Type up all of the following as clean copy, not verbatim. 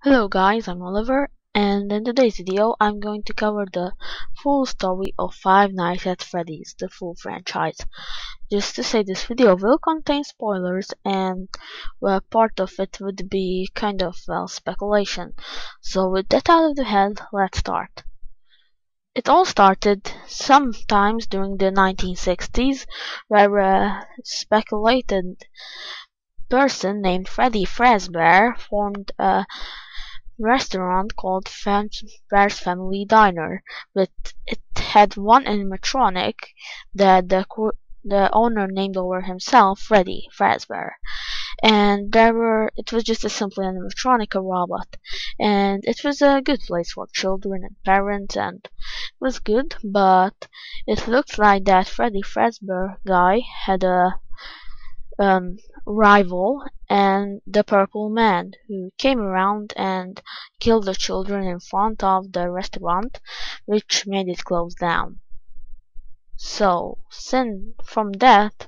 Hello guys, I'm Oliver, and in today's video I'm going to cover the full story of Five Nights at Freddy's, the full franchise. Just to say, this video will contain spoilers, and part of it would be kind of, speculation. So with that out of the head, let's start. It all started sometimes during the 1960s, where a speculated person named Freddy Fazbear formed a restaurant called Fazbear's Family Diner, but it had one animatronic that the owner named over himself Freddy Fazbear, and it was just a simple animatronic, a robot, and it was a good place for children and parents, and it was good, but it looked like that Freddy Fazbear guy had a um, rival, and the Purple Man, who came around and killed the children in front of the restaurant, which made it close down. So, from that,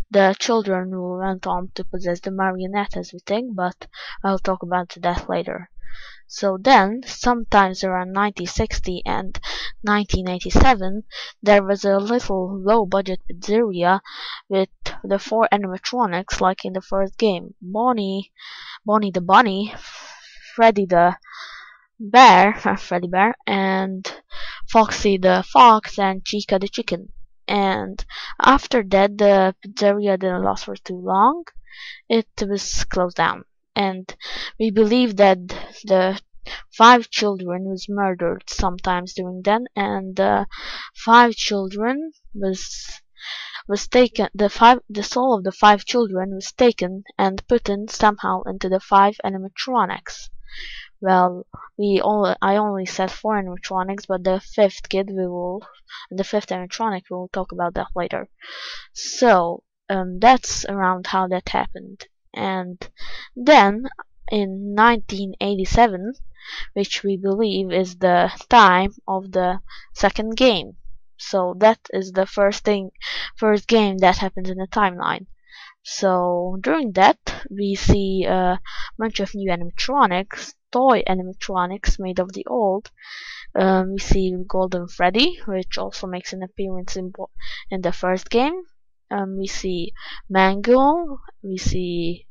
the children went on to possess the marionette as we think, but I'll talk about that later. So then, sometimes around 1960 and 1987, there was a little low-budget pizzeria with the four animatronics like in the first game. Bonnie the Bunny, Freddy the Bear, Freddy Bear, and Foxy the Fox, and Chica the Chicken. And after that, the pizzeria didn't last for too long. It was closed down, and we believe that the five children was murdered sometimes during then, and the five children was taken. The soul of the five children was taken and put in somehow into the five animatronics. Well, I only said four animatronics, but the fifth animatronic, we will talk about that later. So, that's around how that happened. And then, in 1987, which we believe is the time of the second game. So that is the first game that happens in the timeline. So during that, we see a bunch of new animatronics, toy animatronics made of the old. We see Golden Freddy, which also makes an appearance in the first game. We see Mango. We see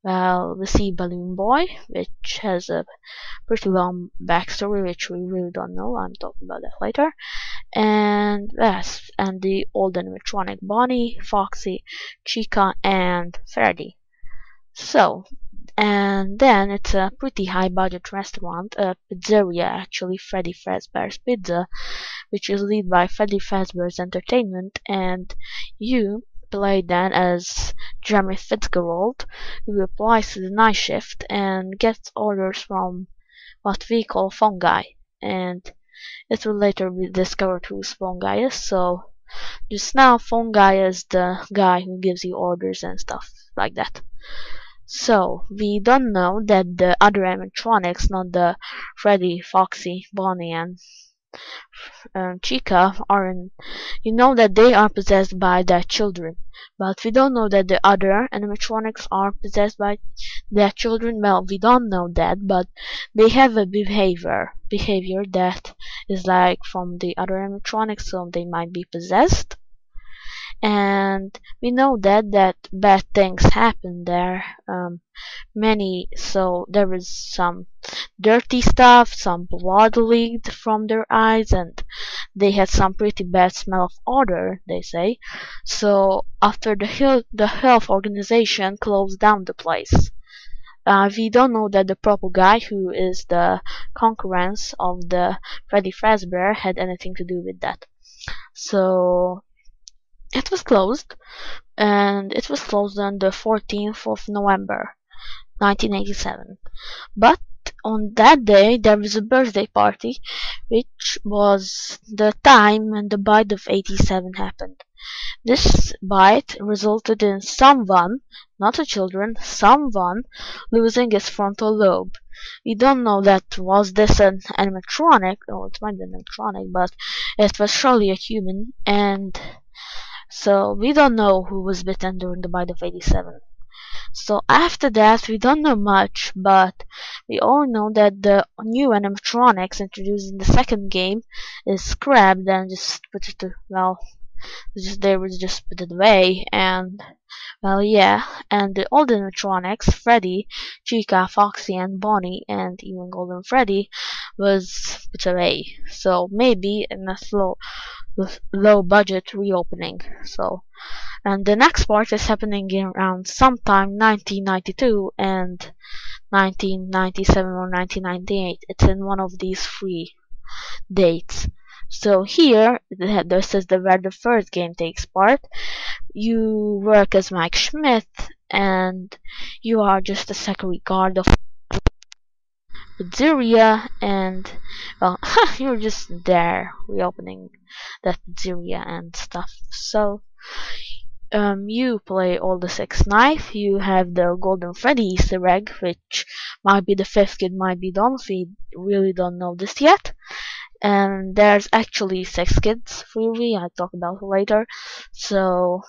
Balloon Boy, which has a pretty long backstory, which we really don't know. I'm talking about that later. And yes, and the old animatronic Bonnie, Foxy, Chica, and Freddy. So, and then it's a pretty high budget restaurant, a pizzeria actually, Freddy Fazbear's Pizza, which is led by Freddy Fazbear's Entertainment, and you play then as Jeremy Fitzgerald, who applies to the night shift and gets orders from what we call Fungi, and it will later be discovered who Fungi is. So just now, Fungi is the guy who gives you orders and stuff like that. So we don't know that the other animatronics, not the Freddy, Foxy, Bonnie, and Chica, are in. You know that they are possessed by their children, but we don't know that the other animatronics are possessed by their children. Well, we don't know that, but they have a behavior that is like from the other animatronics, so they might be possessed. And we know that bad things happen there. So there was some dirty stuff, some blood leaked from their eyes, and they had some pretty bad smell of odor, they say. So after the health organization closed down the place. We don't know that the purple guy, who is the concurrence of the Freddy Fazbear, had anything to do with that. So it was closed, and it was closed on the 14th of November 1987. But on that day there was a birthday party, which was the time when the bite of 87 happened. This bite resulted in someone, not the children, someone losing his frontal lobe. We don't know that was this an animatronic, or it might be an animatronic, but it was surely a human, and so we don't know who was bitten during the bite of 87. So after that, we don't know much, but we all know that the new animatronics introduced in the second game is scrapped and just put it to, well, they would just put it away. And well, yeah, and the old animatronics, Freddy, Chica, Foxy, and Bonnie, and even Golden Freddy, was put away. So maybe in a low budget reopening. So, and the next part is happening in around sometime 1992 and 1997 or 1998. It's in one of these three dates. So here, this is where the first game takes part. You work as Mike Schmidt, and you are just a security guard of pizzeria, and well, you're just there reopening that pizzeria and stuff. So you play all the 6 knife. You have the Golden Freddy Easter egg, which might be the fifth kid, might be Don. We really don't know this yet. And there's actually 6 kids, really. I'll talk about it later. So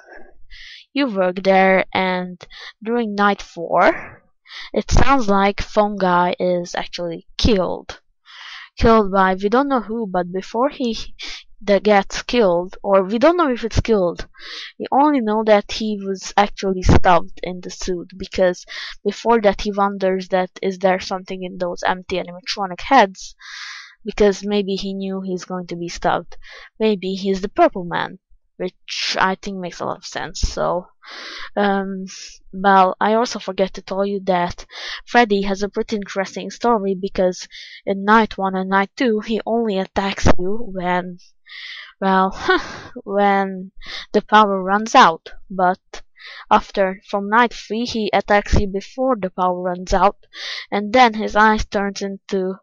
you work there, and during night 4, it sounds like Phone Guy is actually killed. Killed by we don't know who, but before he that gets killed, or we don't know if it's killed, we only know that he was actually stuffed in the suit, because before that he wonders that is there something in those empty animatronic heads, because maybe he knew he's going to be stuffed. Maybe he's the Purple Man, which I think makes a lot of sense. So well, I also forget to tell you that Freddy has a pretty interesting story, because in night 1 and night 2 he only attacks you when, well, when the power runs out. But from night 3 he attacks you before the power runs out, and then his eyes turns into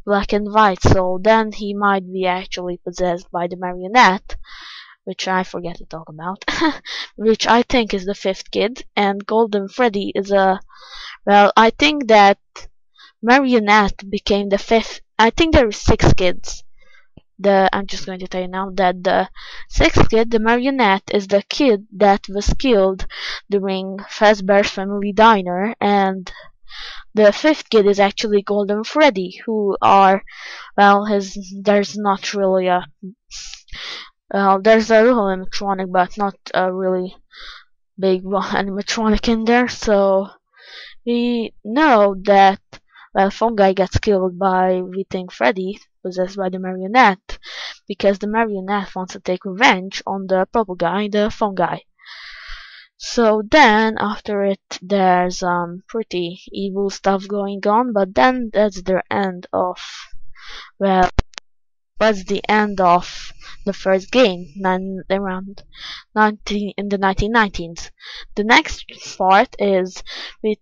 black and white, so then he might be actually possessed by the marionette, which I forget to talk about, which I think is the fifth kid, and Golden Freddy is a, well, I think that Marionette became the fifth. I think there are 6 kids. I'm just going to tell you now that the 6th kid, the Marionette, is the kid that was killed during Fazbear's Family Diner, and the 5th kid is actually Golden Freddy, who are, well, there's not really a, there's a little animatronic, but not a really big animatronic in there. So we know that, well, Phone Guy gets killed by, we think, Freddy, possessed by the marionette, because the marionette wants to take revenge on the purple guy, the Phone Guy. So then, after it, there's pretty evil stuff going on, but then that's the end of, well, that's the end of the first game, around 19 in the 1990s. The next part is we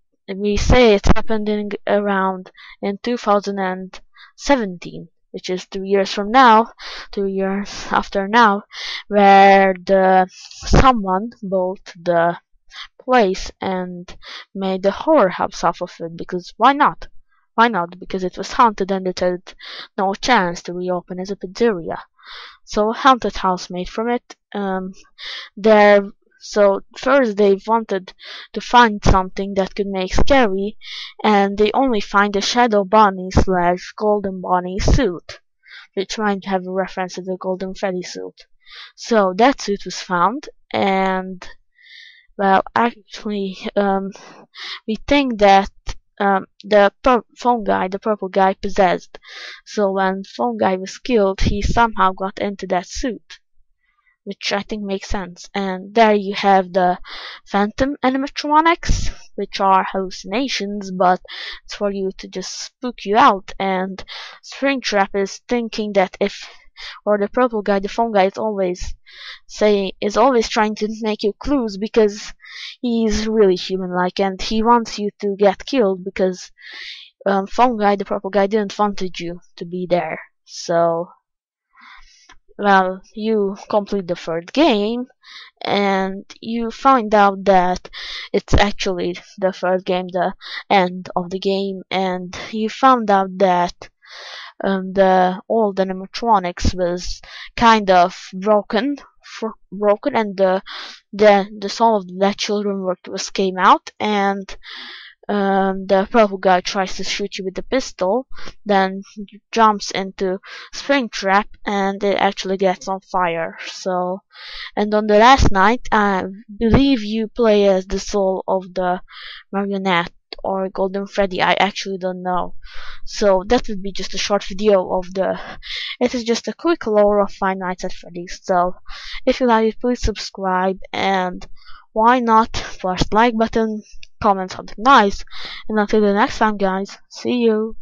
say it happened around in 2017, which is 2 years from now, 2 years after now, where someone bought the place and made a horror house off of it, because why not? Why not? Because it was haunted and it had no chance to reopen as a pizzeria. So a haunted house made from it. So first they wanted to find something that could make scary, and they only find a Shadow Bonnie / Golden Bonnie suit, which might have a reference to the Golden Freddy suit. So that suit was found, and well, actually, we think that the phone guy, the purple guy, possessed. So when phone guy was killed, he somehow got into that suit, which I think makes sense. And there you have the phantom animatronics, which are hallucinations, but it's for you to just spook you out. And Springtrap is thinking that or the purple guy, the phone guy, is always trying to make you clues, because he's really human-like, and he wants you to get killed, because phone guy, the purple guy, didn't wanted you to be there. So, well, you complete the third game, and you find out that it's actually the third game, the end of the game, and you found out that the old animatronics was kind of broken broken, and the some of the dead children were to escape out, and the purple guy tries to shoot you with the pistol, then jumps into Springtrap, and it actually gets on fire. So, and on the last night, I believe you play as the soul of the marionette or Golden Freddy. I actually don't know. So that would be just a short video of the. It is just a quick lore of Five Nights at Freddy's. So if you like it, please subscribe, and why not press like button, comment something nice, and until the next time, guys, see you.